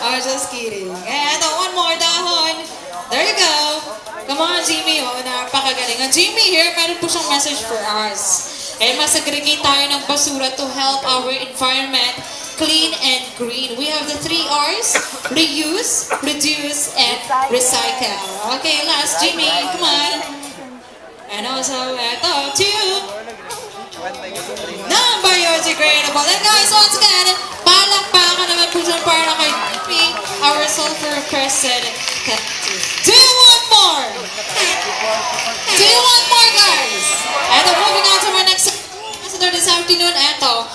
Oh, just kidding. Eto, one more dahon. There you go. Come on, Jimmy. Oh, napakagaling. Ang Jimmy here, meron po siyang message for us. And mag-segregate tayo ng basura to help our environment clean and green. We have the 3 R's: reuse, reduce, and recycle. Okay, last, Jimmy. Come on. And also, eto, 2. Non-biodegradable. And guys, once again, palakpakan naman po siya para kay Jimmy, our sulfur president. Do you want more? Do you want more, guys? And moving on to our next ambassador this afternoon, eto,